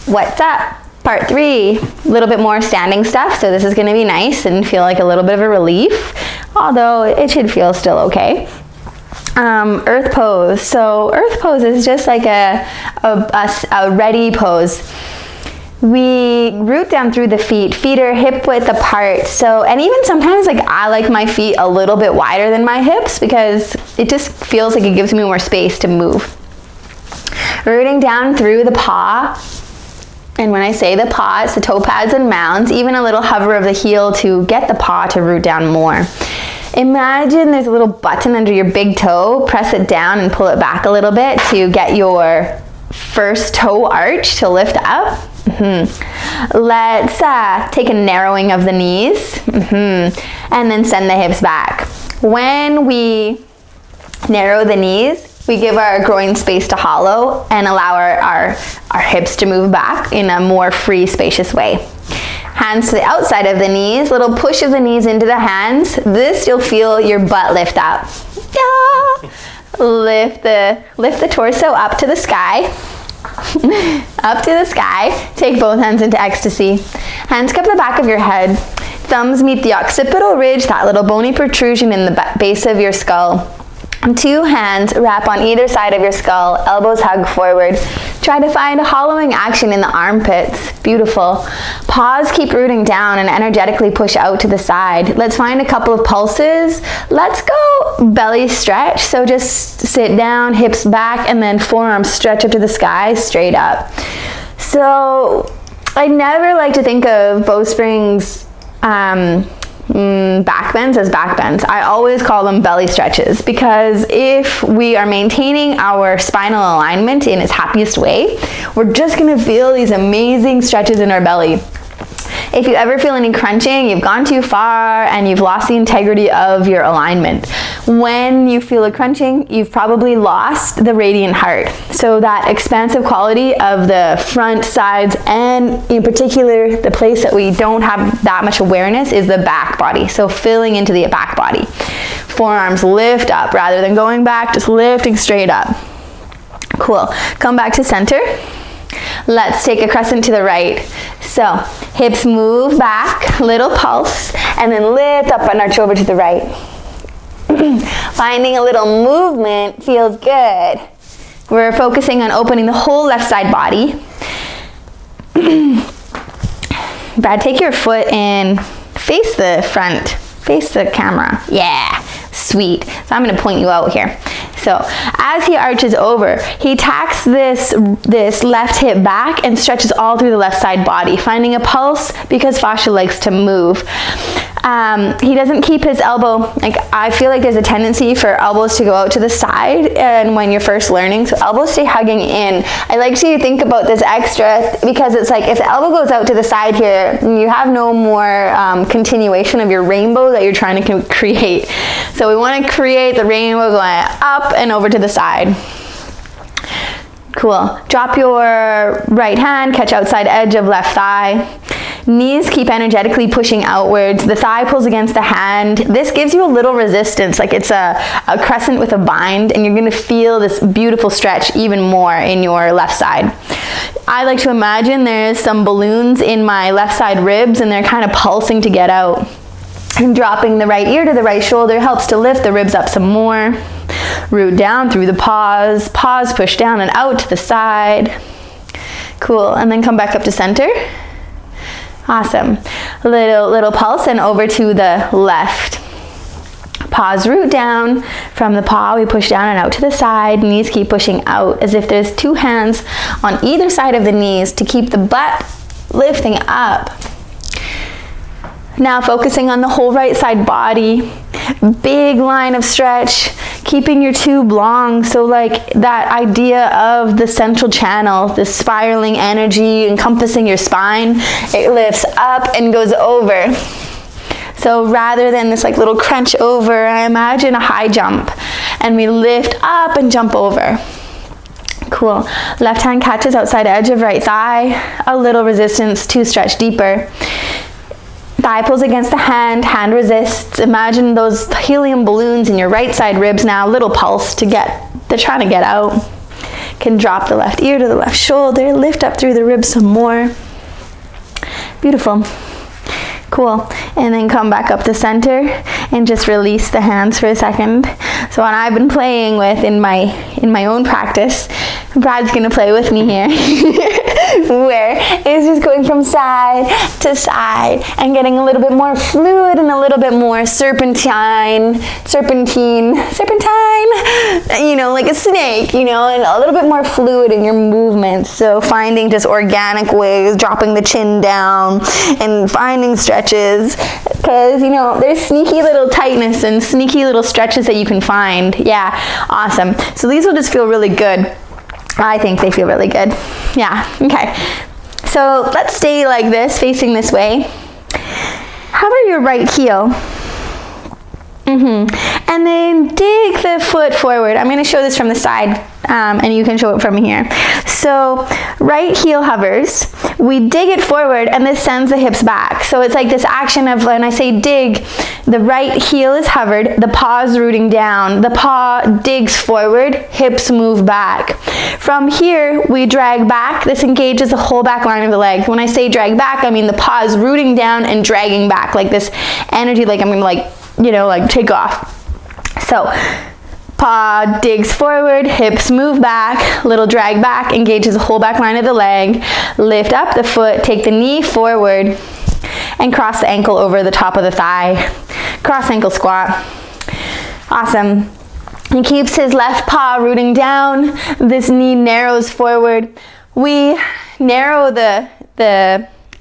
What's up? Part 3, a little bit more standing stuff. So this is gonna be nice and feel like a little bit of a relief, although it should feel still okay. Earth pose. So earth pose is just like a ready pose. We root down through the feet. Feet are hip width apart. So, and even sometimes like I like my feet a little bit wider than my hips because it just feels like it gives me more space to move. Rooting down through the paw. And when I say the paw, it's the toe pads and mounds, even a little hover of the heel to get the paw to root down more. Imagine there's a little button under your big toe. Press it down and pull it back a little bit to get your first toe arch to lift up. Let's take a narrowing of the knees and then send the hips back. When we narrow the knees, we give our groin space to hollow and allow our hips to move back in a more free, spacious way. Hands to the outside of the knees, little push of the knees into the hands. This, you'll feel your butt lift up. Yeah. Lift the torso up to the sky. Up to the sky. Take both hands into ecstasy. Hands cup the back of your head. Thumbs meet the occipital ridge, that little bony protrusion in the base of your skull. 2 hands wrap on either side of your skull, elbows hug forward. Try to find a hollowing action in the armpits. Beautiful. Pause, keep rooting down and energetically push out to the side. Let's find a couple of pulses. Let's go belly stretch. So just sit down, hips back, and then forearms stretch up to the sky, straight up. So I never like to think of bowsprings back bends as back bends. I always call them belly stretches because if we are maintaining our spinal alignment in its happiest way, we're just going to feel these amazing stretches in our belly. If you ever feel any crunching, you've gone too far and you've lost the integrity of your alignment. When you feel a crunching, you've probably lost the radiant heart. So that expansive quality of the front, sides, and in particular, the place that we don't have that much awareness is the back body. So filling into the back body. Forearms lift up rather than going back, just lifting straight up. Cool. Come back to center. Let's take a crescent to the right. So hips move back, little pulse, and then lift up and arch over to the right. Finding a little movement feels good. We're focusing on opening the whole left side body. Brad, take your foot and face the front, face the camera. Yeah, sweet. So I'm going to point you out here. So as he arches over, he tacks this left hip back and stretches all through the left side body, finding a pulse because fascia likes to move. He doesn't keep his elbow, like I feel like there's a tendency for elbows to go out to the side and when you're first learning, so elbows stay hugging in. I like to think about this extra because it's like if the elbow goes out to the side here, you have no more continuation of your rainbow that you're trying to create. So we want to create the rainbow going up and over to the side. Cool. Drop your right hand, catch outside edge of left thigh. Knees keep energetically pushing outwards. The thigh pulls against the hand. This gives you a little resistance, like it's a crescent with a bind, and you're going to feel this beautiful stretch even more in your left side. I like to imagine there's some balloons in my left side ribs and they're kind of pulsing to get out. And dropping the right ear to the right shoulder helps to lift the ribs up some more. Root down through the paws. Paws push down and out to the side. Cool. And then come back up to center. Awesome. Little pulse and over to the left. Paws root down. From the paw, we push down and out to the side. Knees keep pushing out as if there's 2 hands on either side of the knees to keep the butt lifting up. Now focusing on the whole right side body. Big line of stretch, keeping your tube long. So like that idea of the central channel, the spiraling energy encompassing your spine, it lifts up and goes over. So rather than this like little crunch over, I imagine a high jump and we lift up and jump over. Cool. Left hand catches outside edge of right thigh, a little resistance to stretch deeper. Thigh pulls against the hand, hand resists. Imagine those helium balloons in your right side ribs now, little pulse to get, they're trying to get out. Can drop the left ear to the left shoulder, lift up through the ribs some more. Beautiful. Cool. And then come back up to center and just release the hands for a second. So what I've been playing with in my own practice, Brad's gonna play with me here, where it's just going from side to side and getting a little bit more fluid and a little bit more serpentine, you know, like a snake, you know, and a little bit more fluid in your movements. So finding just organic ways, dropping the chin down and finding stretches, because, you know, there's sneaky little tightness and sneaky little stretches that you can find. Yeah, awesome. So these will just feel really good. I think they feel really good. Yeah, okay. So let's stay like this, facing this way. Hover your right heel. And then dig the foot forward. I'm going to show this from the side, and you can show it from here. So right heel hovers. We dig it forward, and this sends the hips back. So it's like this action of, when I say dig, the right heel is hovered, the paw is rooting down, the paw digs forward, hips move back. From here, we drag back. This engages the whole back line of the leg. When I say drag back, I mean the paw is rooting down and dragging back, like this energy, like I'm going to, like, you know, like take off. So paw digs forward, hips move back, little drag back, engages the whole back line of the leg, lift up the foot, take the knee forward, and cross the ankle over the top of the thigh. Cross ankle squat. Awesome. He keeps his left paw rooting down. This knee narrows forward. We narrow the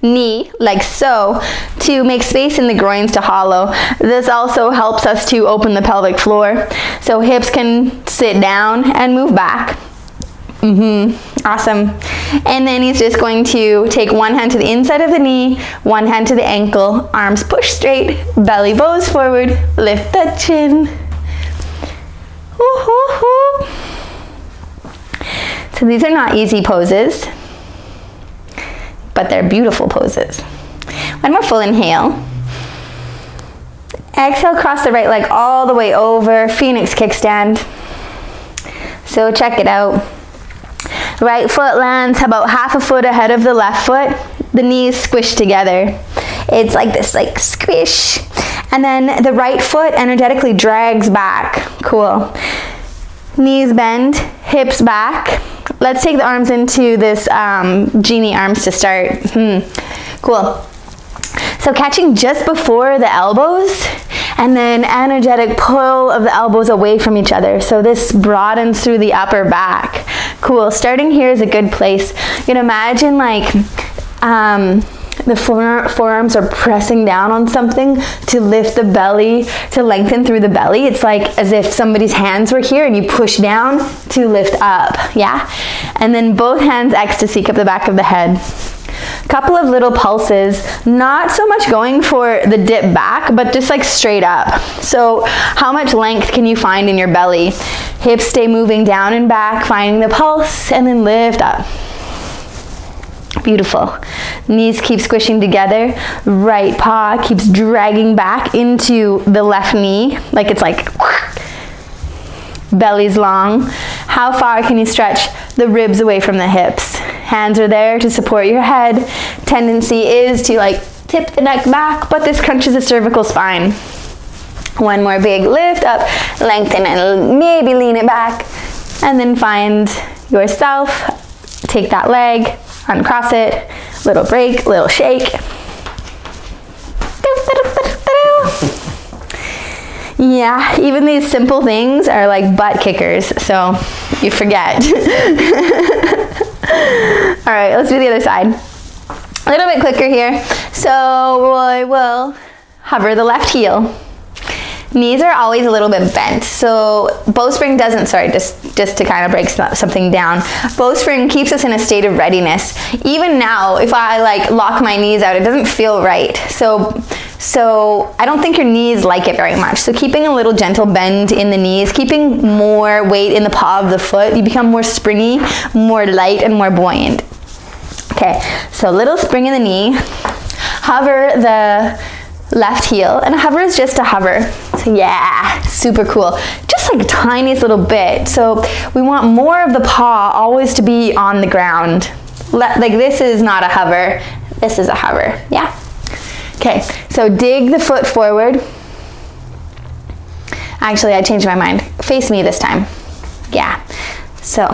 knee like so to make space in the groins to hollow. This also helps us to open the pelvic floor, so hips can sit down and move back. Awesome. And then he's just going to take one hand to the inside of the knee, one hand to the ankle, arms push straight, belly bows forward, lift the chin. So these are not easy poses, but they're beautiful poses. One more full inhale. Exhale, cross the right leg all the way over, Phoenix kickstand. So check it out. Right foot lands about half a foot ahead of the left foot. The knees squish together. It's like this, like squish. And then the right foot energetically drags back. Cool. Knees bend, hips back. Let's take the arms into this genie arms to start. Cool. So catching just before the elbows, and then energetic pull of the elbows away from each other. So this broadens through the upper back. Cool. Starting here is a good place. You can imagine like the forearms are pressing down on something to lift the belly, to lengthen through the belly. It's like as if somebody's hands were here and you push down to lift up. Yeah. And then both hands X to seek up the back of the head. Couple of little pulses, not so much going for the dip back, but just like straight up. So how much length can you find in your belly? Hips stay moving down and back, finding the pulse, and then lift up. Beautiful. Knees keep squishing together. Right paw keeps dragging back into the left knee, like it's like belly's long. How far can you stretch the ribs away from the hips? Hands are there to support your head. Tendency is to like tip the neck back, but this crunches the cervical spine. One more big lift up, lengthen and maybe lean it back, and then find yourself. Take that leg, uncross it, little break, little shake. Yeah, even these simple things are like butt kickers, so you forget. All right, let's do the other side. A little bit quicker here. So I will hover the left heel. Knees are always a little bit bent. So bowspring doesn't, just to kind of break something down. Bowspring keeps us in a state of readiness. Even now, if I like lock my knees out, it doesn't feel right. So I don't think your knees like it very much. So keeping a little gentle bend in the knees, keeping more weight in the paw of the foot, you become more springy, more light, and more buoyant. Okay, so a little spring in the knee. Hover the left heel, and a hover is just a hover. So yeah, super cool. Just just like the tiniest little bit. So we want more of the paw always to be on the ground. Like this is not a hover, this is a hover, yeah? Okay, so dig the foot forward. Actually, I changed my mind. Face me this time. Yeah. So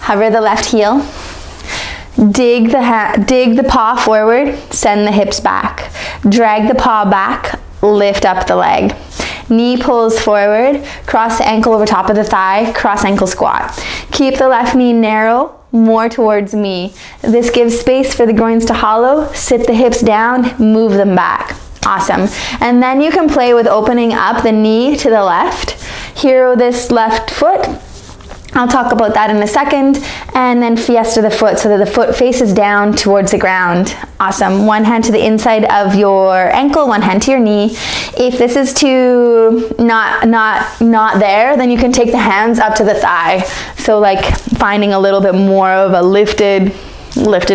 hover the left heel. Dig the paw forward, send the hips back. Drag the paw back, lift up the leg. Knee pulls forward, cross the ankle over top of the thigh, cross ankle squat. Keep the left knee narrow, more towards me. This gives space for the groins to hollow. Sit the hips down, move them back. Awesome. And then you can play with opening up the knee to the left. Hero this left foot. I'll talk about that in a second. And then fiesta the foot so that the foot faces down towards the ground. Awesome. One hand to the inside of your ankle, one hand to your knee. If this is too not there, then you can take the hands up to the thigh. So like finding a little bit more of a lifted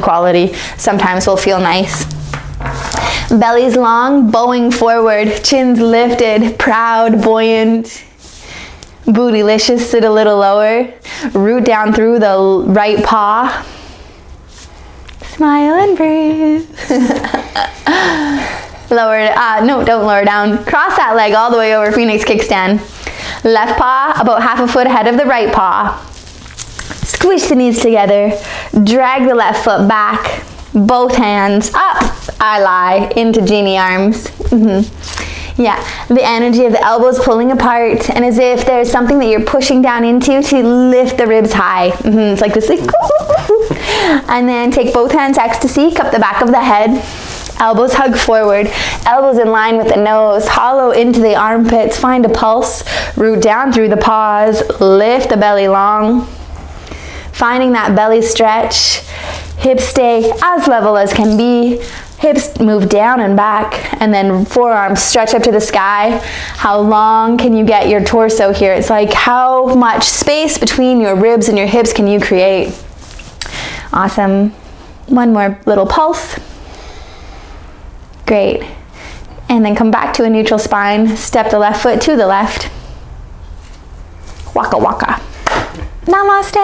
quality sometimes will feel nice. Belly's long, bowing forward, chins lifted, proud, buoyant. Bootylicious, sit a little lower. Root down through the right paw. Smile and breathe. No, don't lower down. Cross that leg all the way over, Phoenix kickstand. Left paw about half a foot ahead of the right paw. Squish the knees together. Drag the left foot back. Both hands up. I lie into genie arms. Yeah, the energy of the elbows pulling apart, and as if there's something that you're pushing down into to lift the ribs high. It's like this. And then take both hands ecstasy, cup the back of the head. Elbows hug forward, elbows in line with the nose, hollow into the armpits, find a pulse, root down through the paws, lift the belly long. Finding that belly stretch, hips stay as level as can be. Hips move down and back, and then forearms stretch up to the sky. How long can you get your torso here? It's like how much space between your ribs and your hips can you create? Awesome. One more little pulse. Great. And then come back to a neutral spine. Step the left foot to the left. Waka waka. Namaste.